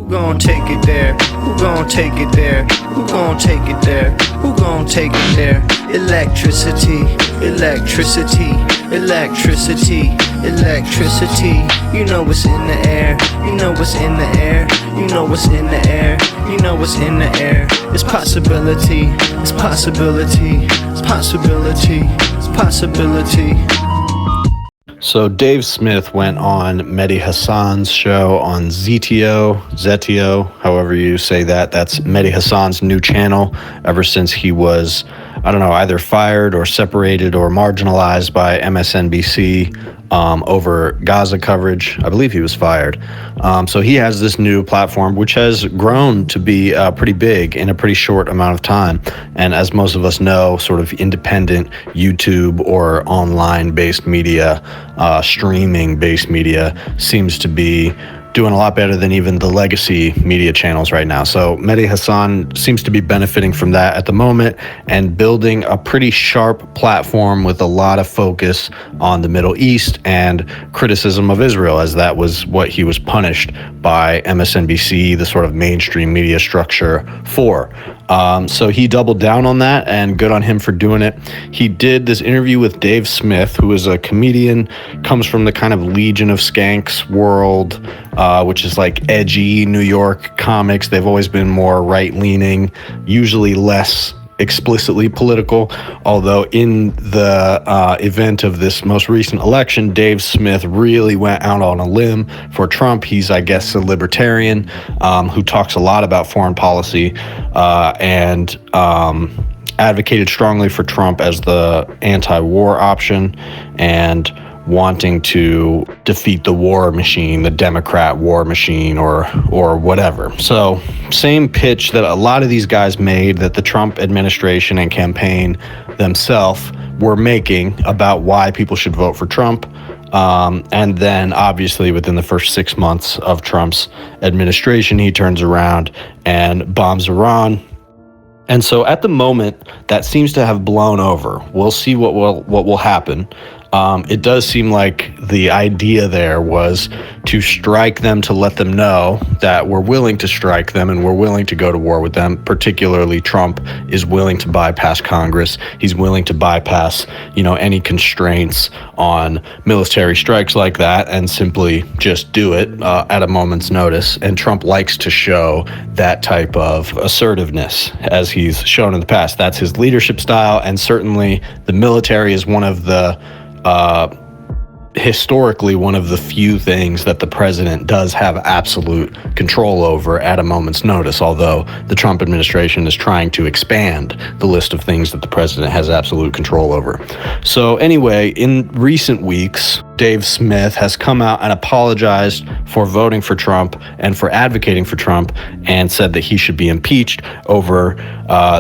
Who gon' take it there? Who gon' take it there? Who gon' take it there? Who gon' take it there? Electricity, electricity, electricity, electricity. You know what's in the air. You know what's in the air. You know what's in the air. You know what's in the air. It's possibility. It's possibility. It's possibility. It's possibility. So Dave Smith went on Mehdi Hasan's show on Zeteo, however you say that. That's Mehdi Hasan's new channel ever since he was, I don't know, either fired or separated or marginalized by MSNBC over Gaza coverage. I believe he was fired. So he has this new platform, which has grown to be pretty big in a pretty short amount of time. And as most of us know, sort of independent YouTube or online-based media, streaming-based media seems to be doing a lot better than even the legacy media channels right now. So Mehdi Hasan seems to be benefiting from that at the moment and building a pretty sharp platform with a lot of focus on the Middle East and criticism of Israel, as that was what he was punished by MSNBC, the sort of mainstream media structure, for. So he doubled down on that, and good on him for doing it. He did this interview with Dave Smith, who is a comedian, comes from the kind of Legion of Skanks world, which is like edgy New York comics. They've always been more right-leaning, usually less explicitly political, although in the event of this most recent election, Dave Smith really went out on a limb for Trump. He's, I guess, a libertarian who talks a lot about foreign policy and advocated strongly for Trump as the anti-war option and wanting to defeat the war machine, the Democrat war machine, or whatever. So same pitch that a lot of these guys made, that the Trump administration and campaign themselves were making about why people should vote for Trump. And then obviously within the first 6 months of Trump's administration, he turns around and bombs Iran. And so at the moment, that seems to have blown over. We'll see what will happen. It does seem like the idea there was to strike them, to let them know that we're willing to strike them and we're willing to go to war with them. Particularly, Trump is willing to bypass Congress. He's willing to bypass, any constraints on military strikes like that and simply just do it at a moment's notice. And Trump likes to show that type of assertiveness, as he's shown in the past. That's his leadership style, and certainly the military is one of the historically one of the few things that the president does have absolute control over at a moment's notice, although the Trump administration is trying to expand the list of things that the president has absolute control over. So anyway, in recent weeks, Dave Smith has come out and apologized for voting for Trump and for advocating for Trump, and said that he should be impeached over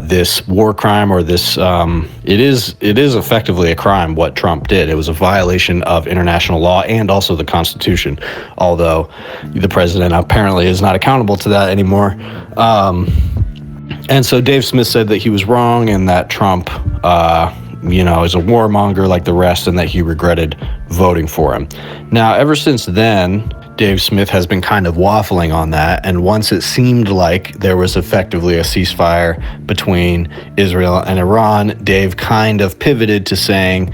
this war crime, or this it is effectively a crime what Trump did. It was a violation of international law and also the Constitution, although the president apparently is not accountable to that anymore. And so Dave Smith said that he was wrong and that Trump is a warmonger like the rest, and that he regretted voting for him. Now, ever since then, Dave Smith has been kind of waffling on that, and once it seemed like there was effectively a ceasefire between Israel and Iran, Dave kind of pivoted to saying,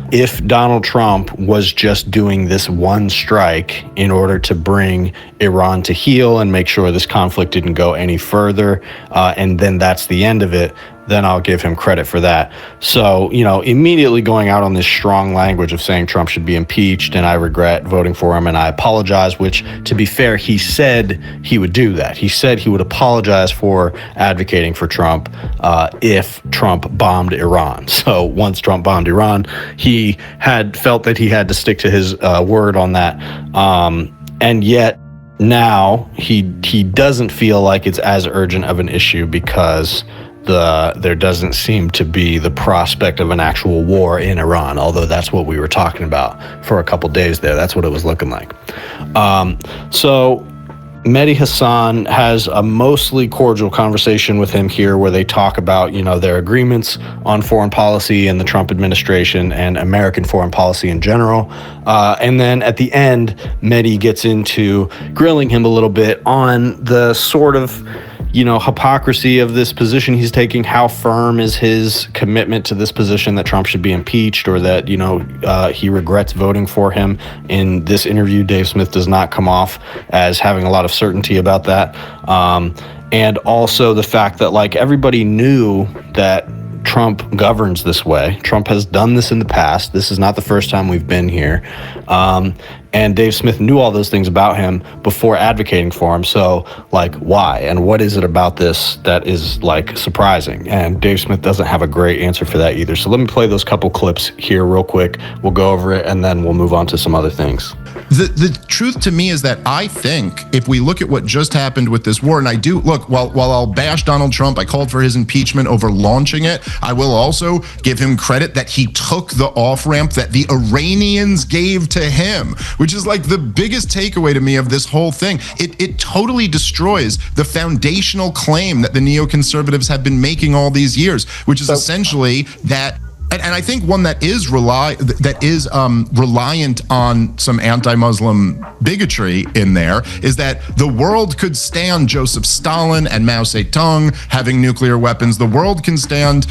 if Donald Trump was just doing this one strike in order to bring Iran to heel and make sure this conflict didn't go any further, and then that's the end of it, then I'll give him credit for that. So, immediately going out on this strong language of saying Trump should be impeached and I regret voting for him and I apologize, which, to be fair, he said he would do that. He said he would apologize for advocating for Trump if Trump bombed Iran. So once Trump bombed Iran, he had felt that he had to stick to his word on that. And yet now he doesn't feel like it's as urgent of an issue because there doesn't seem to be the prospect of an actual war in Iran, although that's what we were talking about for a couple days there. That's what it was looking like. So Mehdi Hasan has a mostly cordial conversation with him here where they talk about, their agreements on foreign policy and the Trump administration and American foreign policy in general. And then at the end, Mehdi gets into grilling him a little bit on the sort of, hypocrisy of this position he's taking. How firm is his commitment to this position that Trump should be impeached, or that, he regrets voting for him? In this interview, Dave Smith does not come off as having a lot of certainty about that. And also the fact that, everybody knew that Trump governs this way. Trump has done this in the past. This is not the first time we've been here. And Dave Smith knew all those things about him before advocating for him. So, why? And what is it about this that is, surprising? And Dave Smith doesn't have a great answer for that either. So let me play those couple clips here real quick. We'll go over it, and then we'll move on to some other things. The truth to me is that I think if we look at what just happened with this war, and I do, look, while I'll bash Donald Trump, I called for his impeachment over launching it, I will also give him credit that he took the off-ramp that the Iranians gave to him, which is the biggest takeaway to me of this whole thing. It totally destroys the foundational claim that the neoconservatives have been making all these years, which is essentially that. And I think one that is reliant on some anti-Muslim bigotry in there is that the world could stand Joseph Stalin and Mao Zedong having nuclear weapons. The world can stand,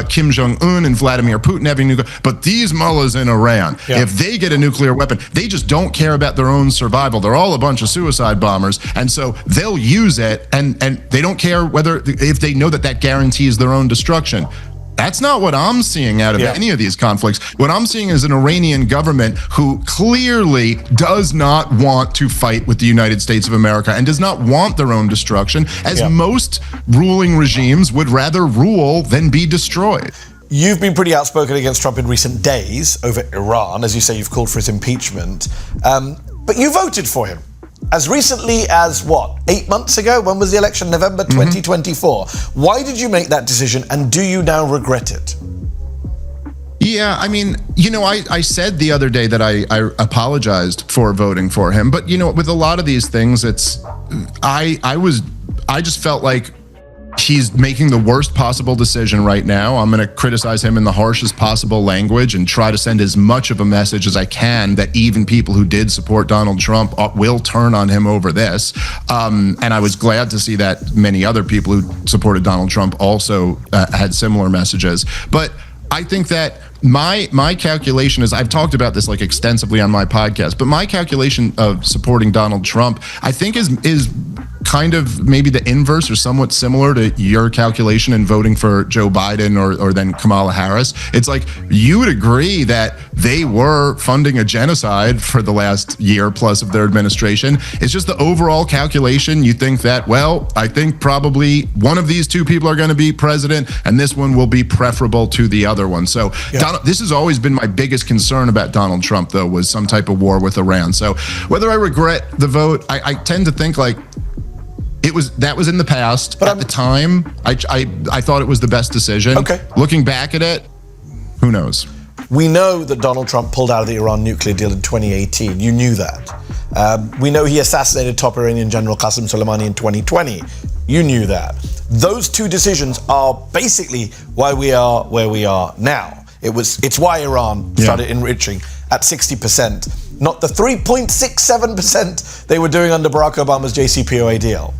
Kim Jong-un and Vladimir Putin having nuclear. But these mullahs in Iran, if they get a nuclear weapon, they just don't care about their own survival. They're all a bunch of suicide bombers, and so they'll use it, and they don't care if they know that guarantees their own destruction. That's not what I'm seeing out of any of these conflicts. What I'm seeing is an Iranian government who clearly does not want to fight with the United States of America and does not want their own destruction, as most ruling regimes would rather rule than be destroyed. You've been pretty outspoken against Trump in recent days over Iran. As you say, you've called for his impeachment. But you voted for him. As recently as, 8 months ago? When was the election? November 2024. Why did you make that decision, and do you now regret it? Yeah, I mean, I said the other day that I apologized for voting for him, but with a lot of these things, I just felt like he's making the worst possible decision right now. I'm going to criticize him in the harshest possible language and try to send as much of a message as I can that even people who did support Donald Trump will turn on him over this. And I was glad to see that many other people who supported Donald Trump also had similar messages. But I think that my calculation is, I've talked about this extensively on my podcast, but my calculation of supporting Donald Trump, I think is kind of maybe the inverse or somewhat similar to your calculation in voting for Joe Biden or then Kamala Harris. It's you would agree that they were funding a genocide for the last year plus of their administration. It's just the overall calculation. You think that, I think probably one of these two people are going to be president and this one will be preferable to the other one. So this has always been my biggest concern about Donald Trump, though, was some type of war with Iran. So whether I regret the vote, I tend to think that was in the past. But at the time, I thought it was the best decision. Okay. Looking back at it, who knows? We know that Donald Trump pulled out of the Iran nuclear deal in 2018. You knew that. We know he assassinated top Iranian General Qasem Soleimani in 2020. You knew that. Those two decisions are basically why we are where we are now. It's why Iran started enriching at 60%, not the 3.67% they were doing under Barack Obama's JCPOA deal.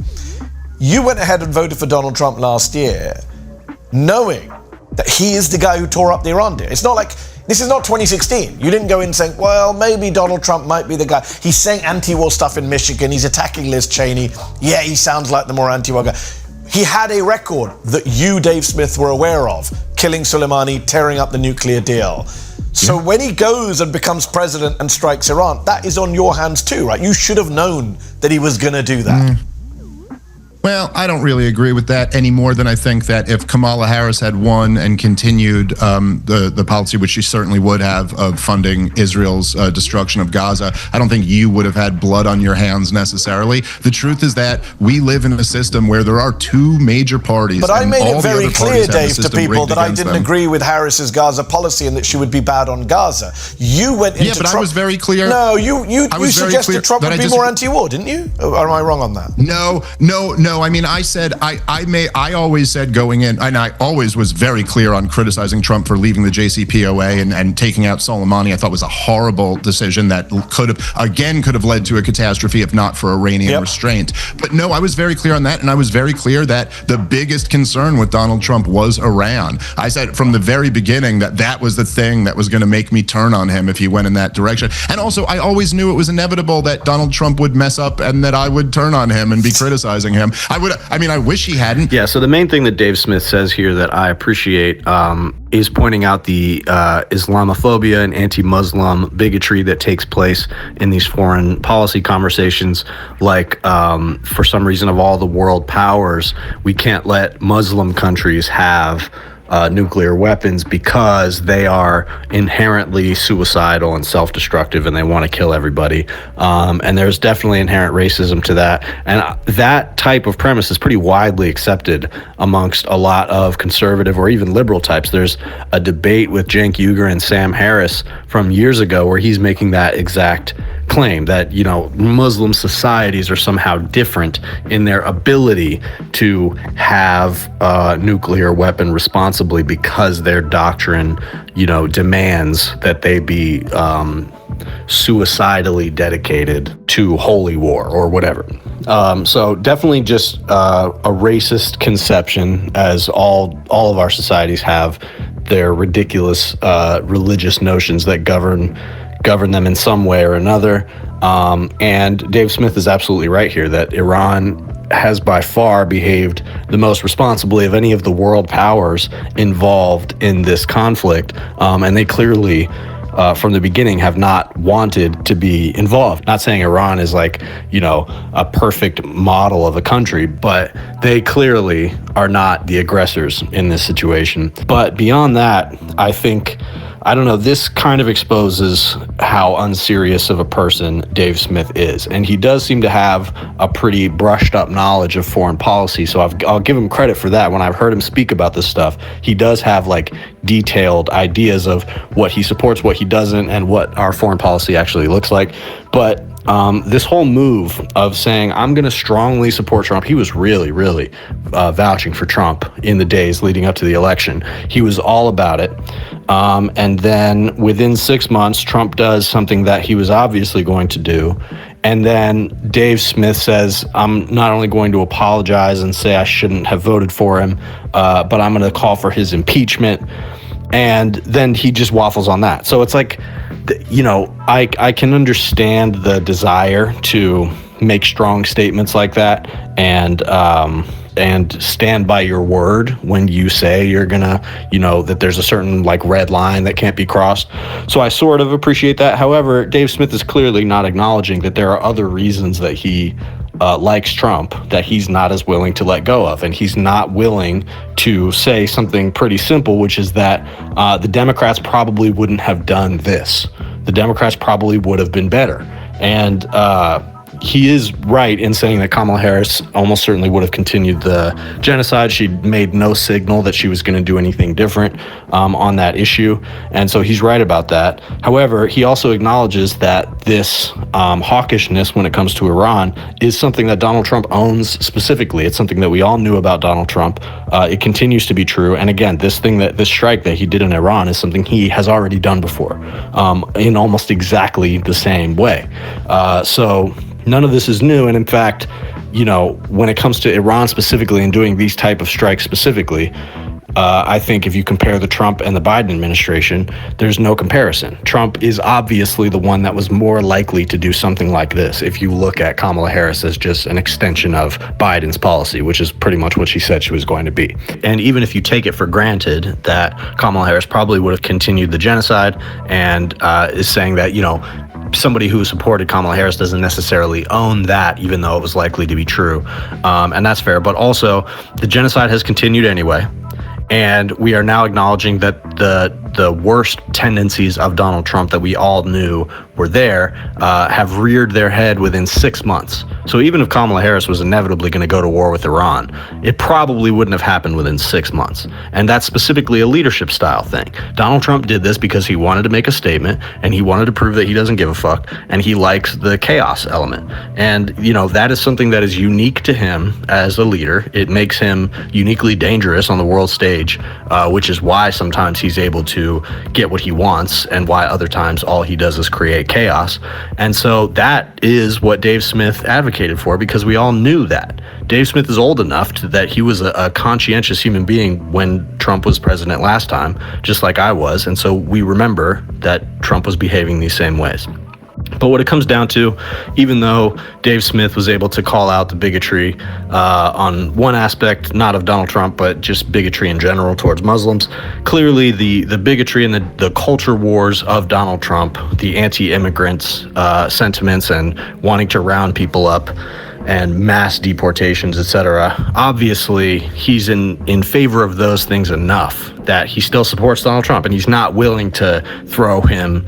You went ahead and voted for Donald Trump last year, knowing that he is the guy who tore up the Iran deal. It's not this is not 2016. You didn't go in saying, maybe Donald Trump might be the guy. He's saying anti-war stuff in Michigan. He's attacking Liz Cheney. Yeah, he sounds like the more anti-war guy. He had a record that you, Dave Smith, were aware of, killing Soleimani, tearing up the nuclear deal. So when he goes and becomes president and strikes Iran, that is on your hands too, right? You should have known that he was going to do that. Well, I don't really agree with that any more than I think that if Kamala Harris had won and continued the policy, which she certainly would have, of funding Israel's destruction of Gaza, I don't think you would have had blood on your hands necessarily. The truth is that we live in a system where there are two major parties. But I made it very clear, Dave, to people that I didn't agree with Harris's Gaza policy and that she would be bad on Gaza. You went into Trump. I was very clear. No, you suggested Trump would be more anti-war, didn't you? Or am I wrong on that? No. I mean, I said I always said going in, and I always was very clear on criticizing Trump for leaving the JCPOA and taking out Soleimani. I thought was a horrible decision that could have led to a catastrophe if not for Iranian restraint. But no, I was very clear on that, and I was very clear that the biggest concern with Donald Trump was Iran. I said from the very beginning that was the thing that was going to make me turn on him if he went in that direction. And also, I always knew it was inevitable that Donald Trump would mess up and that I would turn on him and be criticizing him. I wish he hadn't. Yeah, so the main thing that Dave Smith says here that I appreciate is pointing out the Islamophobia and anti-Muslim bigotry that takes place in these foreign policy conversations. Like, for some reason, of all the world powers, we can't let Muslim countries have nuclear weapons because they are inherently suicidal and self-destructive and they want to kill everybody. And there's definitely inherent racism to that. And that type of premise is pretty widely accepted amongst a lot of conservative or even liberal types. There's a debate with Cenk Uygur and Sam Harris from years ago where he's making that exact claim that, Muslim societies are somehow different in their ability to have a nuclear weapon responsibly because their doctrine, demands that they be suicidally dedicated to holy war or whatever. So definitely just a racist conception, as all of our societies have their ridiculous religious notions that govern them in some way or another. And Dave Smith is absolutely right here that Iran has by far behaved the most responsibly of any of the world powers involved in this conflict. And they clearly, from the beginning, have not wanted to be involved. Not saying Iran is like, a perfect model of a country, but they clearly are not the aggressors in this situation. But beyond that, I don't know, this kind of exposes how unserious of a person Dave Smith is. And he does seem to have a pretty brushed up knowledge of foreign policy. So I'll give him credit for that. When I've heard him speak about this stuff, he does have like detailed ideas of what he supports, what he doesn't, and what our foreign policy actually looks like. But this whole move of saying, I'm going to strongly support Trump, he was really, really vouching for Trump in the days leading up to the election. He was all about it. And then within 6 months, Trump does something that he was obviously going to do. And then Dave Smith says, I'm not only going to apologize and say I shouldn't have voted for him, but I'm going to call for his impeachment. And then he just waffles on that. So it's like, I can understand the desire to make strong statements like that and stand by your word when you say you're gonna, that there's a certain like red line that can't be crossed. So I sort of appreciate that. However, Dave Smith is clearly not acknowledging that there are other reasons that he likes Trump that he's not as willing to let go of. And he's not willing to say something pretty simple, which is that the Democrats probably wouldn't have done this. The Democrats probably would have been better. And he is right in saying that Kamala Harris almost certainly would have continued the genocide. She made no signal that she was going to do anything different on that issue. And so he's right about that. However, he also acknowledges that this hawkishness when it comes to Iran is something that Donald Trump owns specifically. It's something that we all knew about Donald Trump. It continues to be true. And again, this strike that he did in Iran is something he has already done before in almost exactly the same way. So none of this is new. And in fact, when it comes to Iran specifically and doing these type of strikes specifically, I think if you compare the Trump and the Biden administration, there's no comparison. Trump is obviously the one that was more likely to do something like this if you look at Kamala Harris as just an extension of Biden's policy, which is pretty much what she said she was going to be. And even if you take it for granted that Kamala Harris probably would have continued the genocide and is saying that, somebody who supported Kamala Harris doesn't necessarily own that, even though it was likely to be true. And that's fair. But also, the genocide has continued anyway. And we are now acknowledging that the worst tendencies of Donald Trump that we all knew were there have reared their head within 6 months. So even if Kamala Harris was inevitably going to go to war with Iran, it probably wouldn't have happened within 6 months. And that's specifically a leadership style thing. Donald Trump did this because he wanted to make a statement, and he wanted to prove that he doesn't give a fuck, and he likes the chaos element. And, you know, that is something that is unique to him as a leader. It makes him uniquely dangerous on the world stage, which is why sometimes he's able to get what he wants, and why other times all he does is create chaos. And so that is what Dave Smith advocated for, because we all knew that. Dave Smith is old enough that he was a conscientious human being when Trump was president last time, just like I was. And so we remember that Trump was behaving these same ways. But what it comes down to, even though Dave Smith was able to call out the bigotry on one aspect, not of Donald Trump, but just bigotry in general towards Muslims, clearly the bigotry and the culture wars of Donald Trump, the anti-immigrants sentiments and wanting to round people up and mass deportations, etc. Obviously, he's in favor of those things enough that he still supports Donald Trump, and he's not willing to throw him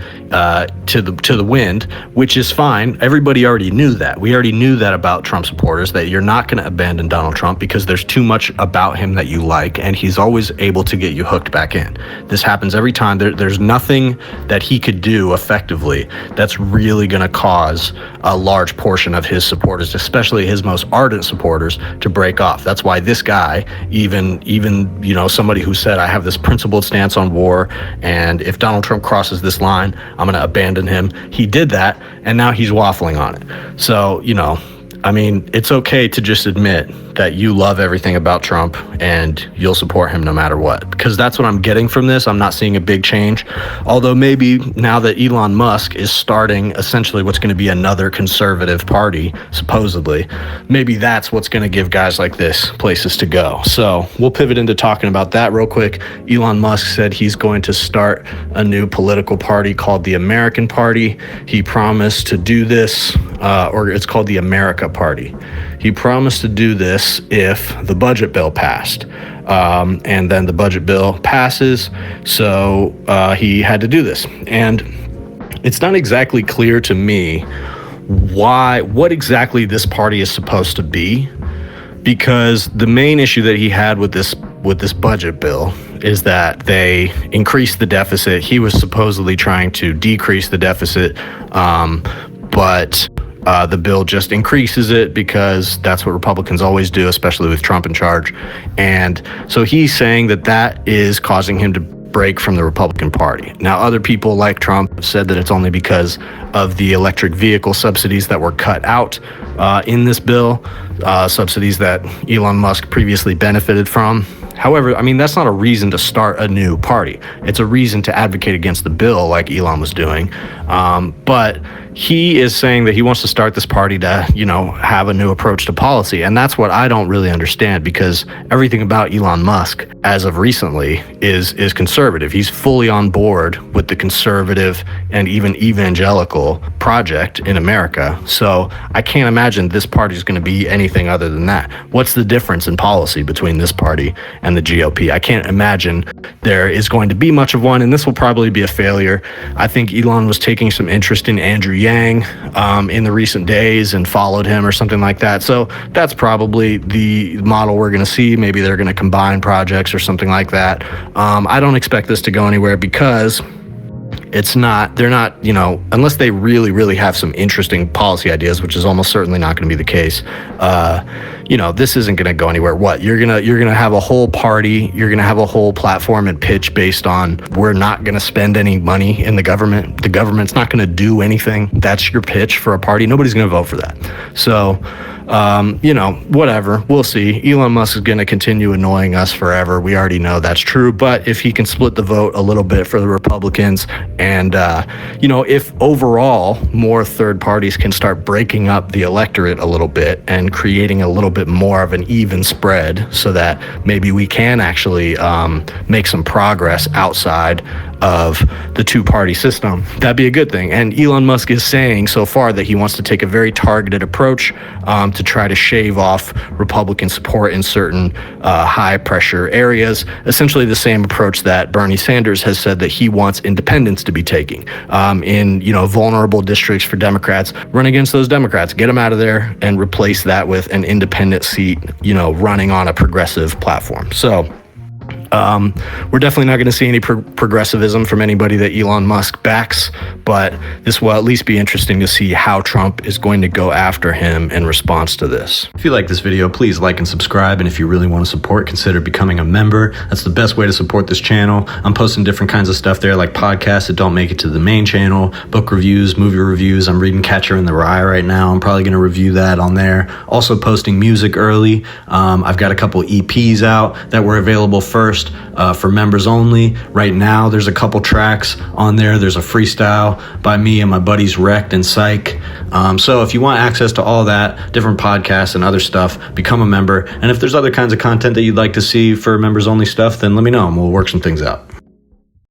to the wind, which is fine. Everybody already knew that. We already knew that about Trump supporters, that you're not going to abandon Donald Trump because there's too much about him that you like, and he's always able to get you hooked back in. This happens every time. There's nothing that he could do effectively that's really going to cause a large portion of his supporters, especially his most ardent supporters, to break off. That's why this guy, even you know, somebody who said, I have this principled stance on war, and if Donald Trump crosses this line, I'm going to abandon him. He did that, and now he's waffling on it. So, you know, I mean, it's okay to just admit that you love everything about Trump and you'll support him no matter what, because that's what I'm getting from this. I'm not seeing a big change, although maybe now that Elon Musk is starting essentially what's going to be another conservative party, supposedly, maybe that's what's going to give guys like this places to go. So we'll pivot into talking about that real quick. Elon Musk said he's going to start a new political party called the American Party. He promised to do this, or it's called the America Party. He promised to do this if the budget bill passed. And then the budget bill passes, so he had to do this. And it's not exactly clear to me what exactly this party is supposed to be, because the main issue that he had with this budget bill is that they increased the deficit. He was supposedly trying to decrease the deficit, but the bill just increases it because that's what Republicans always do, especially with Trump in charge. And so he's saying that is causing him to break from the Republican Party. Now, other people like Trump have said that it's only because of the electric vehicle subsidies that were cut out in this bill, subsidies that Elon Musk previously benefited from. However, I mean, that's not a reason to start a new party. It's a reason to advocate against the bill like Elon was doing. But he is saying that he wants to start this party to, you know, have a new approach to policy. And that's what I don't really understand, because everything about Elon Musk as of recently is conservative. He's fully on board with the conservative and even evangelical project in America. So I can't imagine this party is going to be anything other than that. What's the difference in policy between this party and the GOP? I can't imagine there is going to be much of one, and this will probably be a failure. I think Elon was taking some interest in Andrew Yang in the recent days and followed him or something like that. So that's probably the model we're going to see. Maybe they're going to combine projects or something like that. I don't expect this to go anywhere because they're not, you know, unless they really, really have some interesting policy ideas, which is almost certainly not going to be the case. You know, this isn't going to go anywhere. What you're gonna have a whole party, you're gonna have a whole platform and pitch based on we're not going to spend any money in the government. The government's not going to do anything. That's your pitch for a party. Nobody's going to vote for that. So, you know, whatever. We'll see. Elon Musk is going to continue annoying us forever. We already know that's true. But if he can split the vote a little bit for the Republicans, and, you know, if overall more third parties can start breaking up the electorate a little bit and creating a little bit more of an even spread so that maybe we can actually make some progress outside of the two-party system, that'd be a good thing. And Elon Musk is saying so far that he wants to take a very targeted approach to try to shave off Republican support in certain high-pressure areas, essentially the same approach that Bernie Sanders has said that he wants independents to be taking in, vulnerable districts for Democrats. Run against those Democrats, get them out of there, and replace that with an independent seat, running on a progressive platform. So we're definitely not going to see any progressivism from anybody that Elon Musk backs, but this will at least be interesting to see how Trump is going to go after him in response to this. If you like this video, please like and subscribe, and if you really want to support, consider becoming a member. That's the best way to support this channel. I'm posting different kinds of stuff there, like podcasts that don't make it to the main channel, book reviews, movie reviews. I'm reading Catcher in the Rye right now. I'm probably going to review that on there. Also posting music early. I've got a couple EPs out that were available first for members only. Right now, there's a couple tracks on there. There's a freestyle by me and my buddies Wrecked and Psych. So if you want access to all that, different podcasts and other stuff, become a member. And if there's other kinds of content that you'd like to see for members only stuff, then let me know and we'll work some things out.